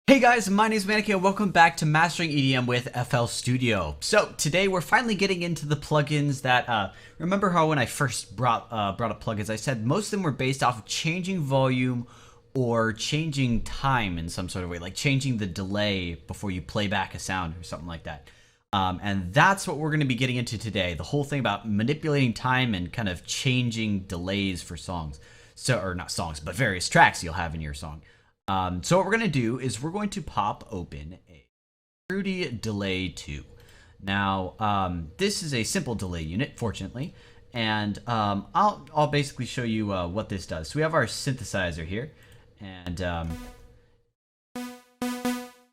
Hey guys, my name is Maneki and welcome back to Mastering EDM with FL Studio. So today we're finally getting into the plugins that, remember how when I first brought up plugins, I said most of them were based off of changing volume or changing time in some sort of way, like changing the delay before you play back a sound or something like that. And that's what we're going to be getting into today, the whole thing about manipulating time and kind of changing delays for songs. So, or not songs, but various tracks you'll have in your song. So what we're going to do is we're going to pop open a Fruity Delay 2. Now, this is a simple delay unit, fortunately, and I'll basically show you what this does. So we have our synthesizer here, and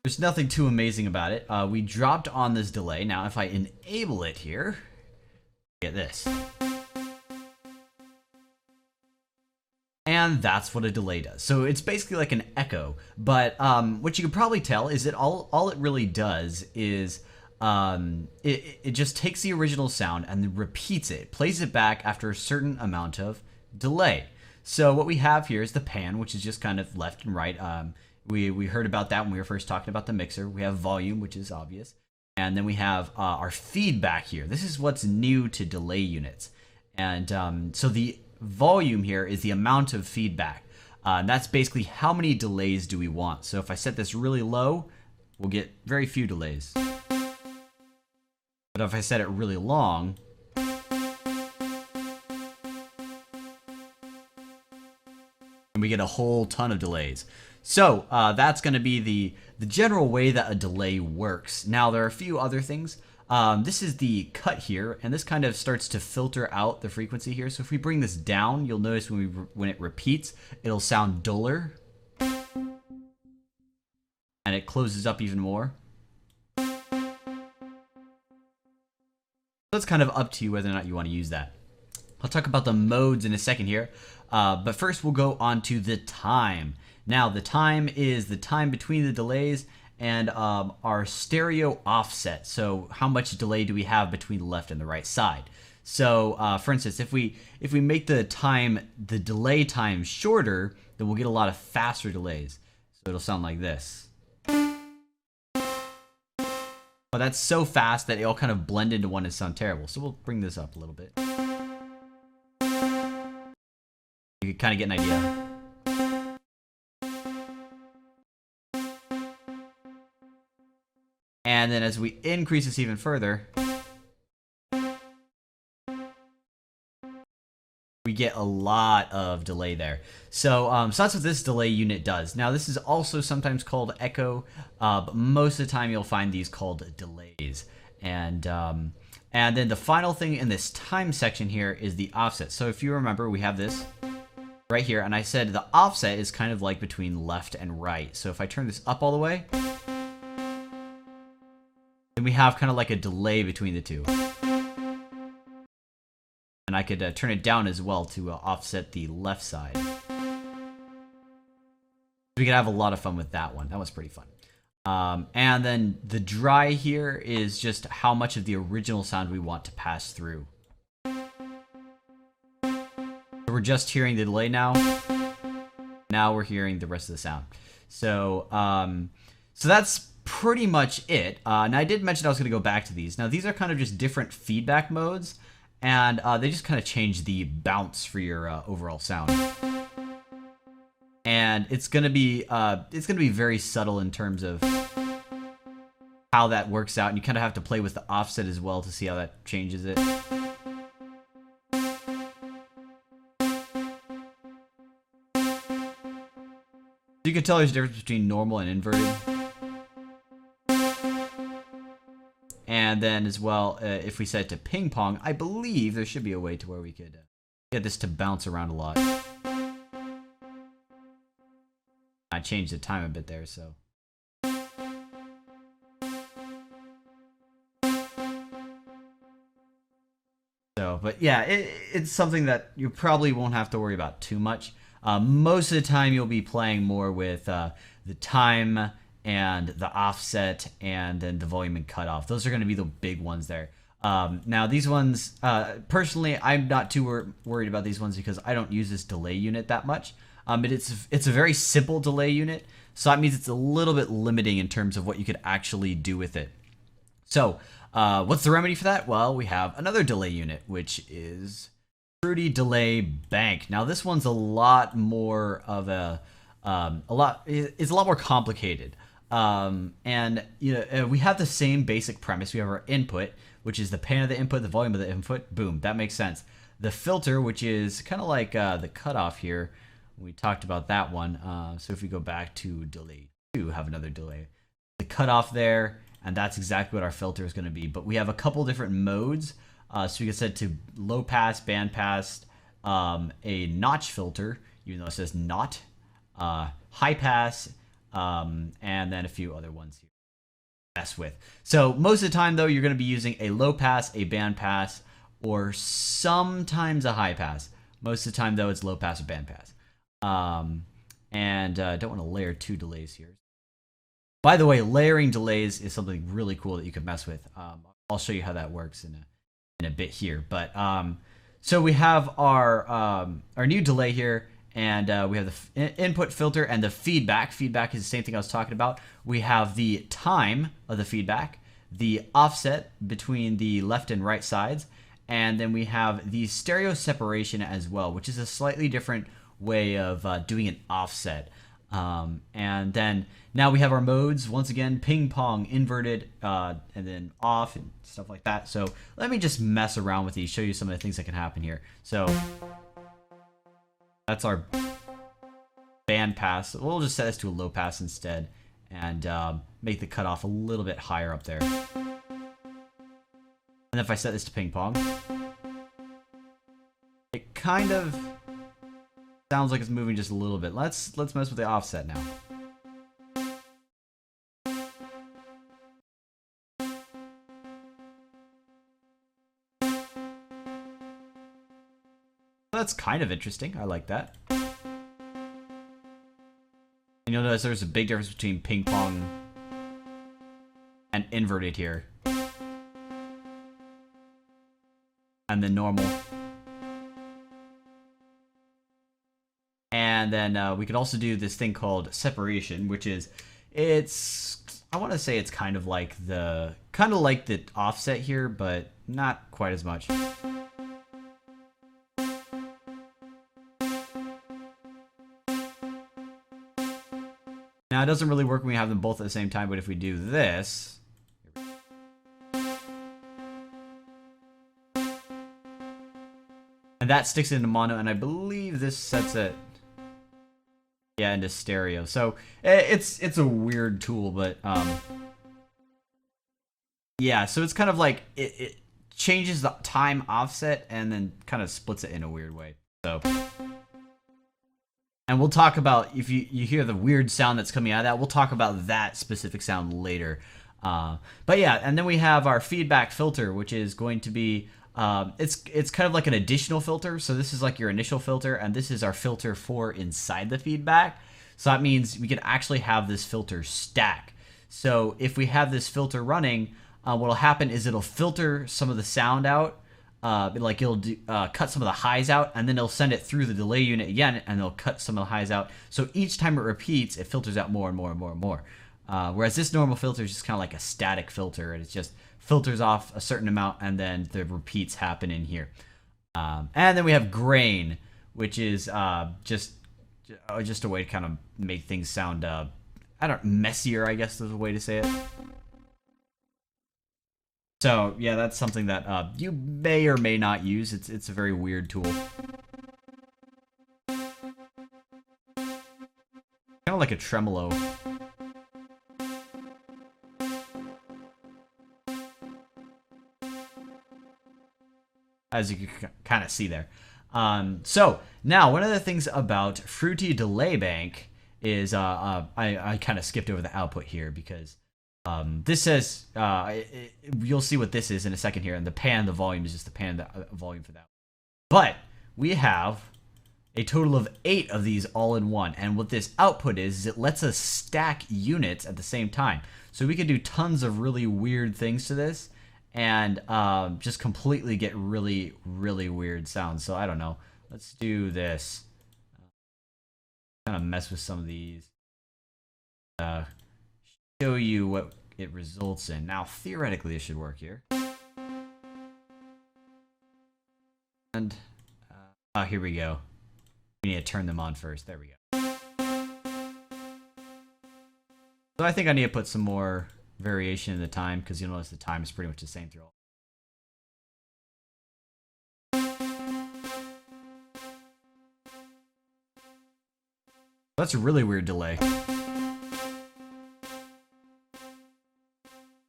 there's nothing too amazing about it. We dropped on this delay. Now, if I enable it here, get this. And that's what a delay does. So it's basically like an echo, but what you can probably tell is that all it really does is it just takes the original sound and then repeats it, plays it back after a certain amount of delay. So what we have here is the pan, which is just kind of left and right. We heard about that when we were first talking about the mixer. We have volume, which is obvious. And then we have our feedback here. This is what's new to delay units. And so the volume here is the amount of feedback. That's basically how many delays do we want. So if I set this really low, we'll get very few delays. But if I set it really long, and we get a whole ton of delays. So that's going to be the general way that a delay works. Now there are a few other things. This is the cut here, and this kind of starts to filter out the frequency here. So if we bring this down, you'll notice when it repeats, it'll sound duller, and it closes up even more. So it's kind of up to you whether or not you want to use that. I'll talk about the modes in a second here, but first we'll go on to the time. Now the time is the time between the delays and our stereo offset. So how much delay do we have between the left and the right side? So for instance, if we make the delay time shorter, then we'll get a lot of faster delays. So it'll sound like this. But that's so fast that it all kind of blend into one and sound terrible. So we'll bring this up a little bit. You can kind of get an idea. And then as we increase this even further, we get a lot of delay there. So, so that's what this delay unit does. Now this is also sometimes called echo, but most of the time you'll find these called delays. And then the final thing in this time section here is the offset. So if you remember, we have this right here, and I said the offset is kind of like between left and right. So if I turn this up all the way, then we have kind of like a delay between the two. And I could turn it down as well to offset the left side. We could have a lot of fun with that one. That was pretty fun. And then the dry here is just how much of the original sound we want to pass through. So we're just hearing the delay now. Now we're hearing the rest of the sound. So, so that's pretty much it. Now I did mention I was going to go back to these. Now these are kind of just different feedback modes, and they just kind of change the bounce for your overall sound. And it's going to be very subtle in terms of how that works out, and you kind of have to play with the offset as well to see how that changes it. You can tell there's a difference between normal and inverted. And then as well, if we set it to ping pong, I believe there should be a way to where we could get this to bounce around a lot. I changed the time a bit there, so. But yeah, it's something that you probably won't have to worry about too much. Most of the time you'll be playing more with the time and the offset, and then the volume and cutoff. Those are going to be the big ones there. Now these ones, personally, I'm not too worried about these ones because I don't use this delay unit that much. But it's a very simple delay unit. So that means it's a little bit limiting in terms of what you could actually do with it. So what's the remedy for that? Well, we have another delay unit, which is Fruity Delay Bank. Now this one's a lot more of it's a lot more complicated. And we have the same basic premise. We have our input, which is the pan of the input, the volume of the input. Boom, that makes sense. The filter, which is kind of like the cutoff here. We talked about that one. So if we go back to delay 2, have another delay. The cutoff there, and that's exactly what our filter is going to be. But we have a couple different modes. So we can set to low pass, band pass, a notch filter, even though it says not, high pass, and then a few other ones here to mess with. So most of the time, though, you're going to be using a low pass, a band pass, or sometimes a high pass. Most of the time, though, it's low pass or band pass. Don't want to layer 2 delays here. By the way, layering delays is something really cool that you can mess with. I'll show you how that works in a bit here. But so we have our new delay here, and we have the input filter and the feedback. Feedback is the same thing I was talking about. We have the time of the feedback, the offset between the left and right sides, and then we have the stereo separation as well, which is a slightly different way of doing an offset. And then now we have our modes, once again, ping pong, inverted, and then off and stuff like that. So let me just mess around with these, show you some of the things that can happen here. So that's our band pass. We'll just set this to a low pass instead and make the cutoff a little bit higher up there. And if I set this to ping pong, it kind of sounds like it's moving just a little bit. Let's mess with the offset now. That's kind of interesting. I like that. And you'll notice there's a big difference between ping pong and inverted here. And then normal. And then we could also do this thing called separation, which is, I want to say it's kind of like the offset here, but not quite as much. Now it doesn't really work when we have them both at the same time, but if we do this, and that sticks into mono, and I believe this sets it, yeah, into stereo. So it's a weird tool, but yeah. So it's kind of like it changes the time offset and then kind of splits it in a weird way. So, and we'll talk about, if you hear the weird sound that's coming out of that, we'll talk about that specific sound later. But yeah, and then we have our feedback filter, which is going to be it's kind of like an additional filter. So this is like your initial filter, and this is our filter for inside the feedback. So that means we can actually have this filter stack. So if we have this filter running, what'll happen is it'll filter some of the sound out, like it'll cut some of the highs out, and then it'll send it through the delay unit again, and it'll cut some of the highs out. So each time it repeats, it filters out more and more and more and more. Whereas this normal filter is just kind of like a static filter, and it's just filters off a certain amount, and then the repeats happen in here. And then we have grain, which is just a way to kind of make things sound messier, I guess is a way to say it. So yeah, that's something that you may or may not use. It's a very weird tool. Kind of like a tremolo. As you can kind of see there. So now one of the things about Fruity Delay Bank is I kind of skipped over the output here because this says you'll see what this is in a second here, and the pan, the volume is just the pan, the volume for that. But we have a total of 8 of these all in one, and what this output is it lets us stack units at the same time. So we can do tons of really weird things to this, and just completely get really, really weird sounds. So I don't know. Let's do this. Kind of mess with some of these. show you what it results in. Now, theoretically, this should work here. And, oh, here we go. We need to turn them on first. There we go. So I think I need to put some more variation in the time, because you'll notice the time is pretty much the same through all. That's a really weird delay.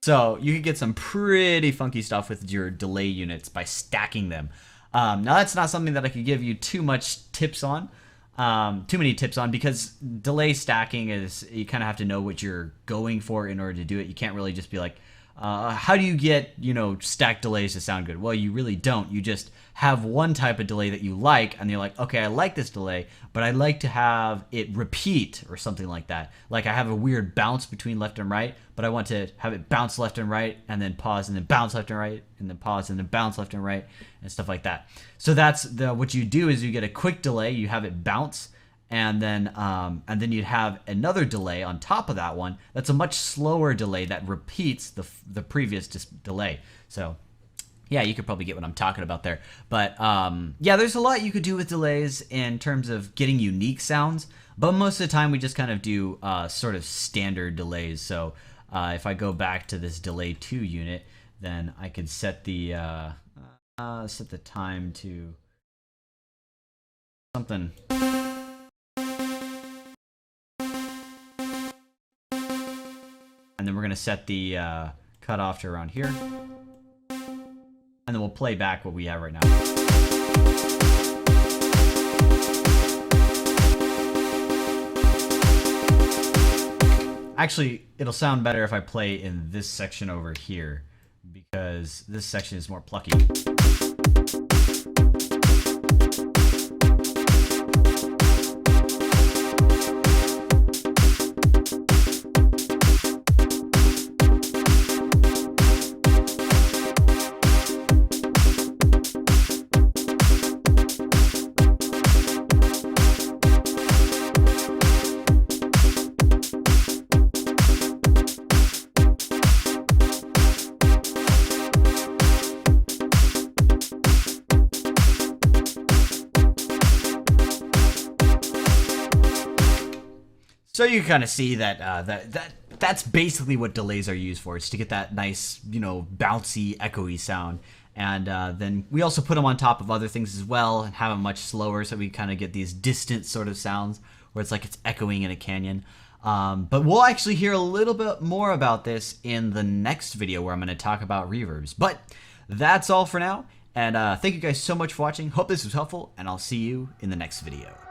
So you could get some pretty funky stuff with your delay units by stacking them. Now that's not something that I could give you too much tips on, too many tips on, because delay stacking is, you kind of have to know what you're going for in order to do it. You can't really just be like, how do you get, stacked delays to sound good? Well, you really don't. You just have one type of delay that you like, and you're like, okay, I like this delay, but I like to have it repeat or something like that. Like I have a weird bounce between left and right, but I want to have it bounce left and right, and then pause, and then bounce left and right, and then pause, and then bounce left and right, and stuff like that. So that's what you do is you get a quick delay, you have it bounce, and then you'd have another delay on top of that one that's a much slower delay that repeats the previous delay. So yeah, you could probably get what I'm talking about there. But yeah, there's a lot you could do with delays in terms of getting unique sounds, but most of the time we just kind of do sort of standard delays. So if I go back to this delay 2 unit, then I could set the time to something. And then we're going to set the cutoff to around here. And then we'll play back what we have right now. Actually, it'll sound better if I play in this section over here, because this section is more plucky. So you kind of see that that's basically what delays are used for. It's to get that nice, bouncy, echoey sound. And then we also put them on top of other things as well and have them much slower, so we kind of get these distant sort of sounds where it's like it's echoing in a canyon. But we'll actually hear a little bit more about this in the next video where I'm going to talk about reverbs. But that's all for now. And thank you guys so much for watching. Hope this was helpful, and I'll see you in the next video.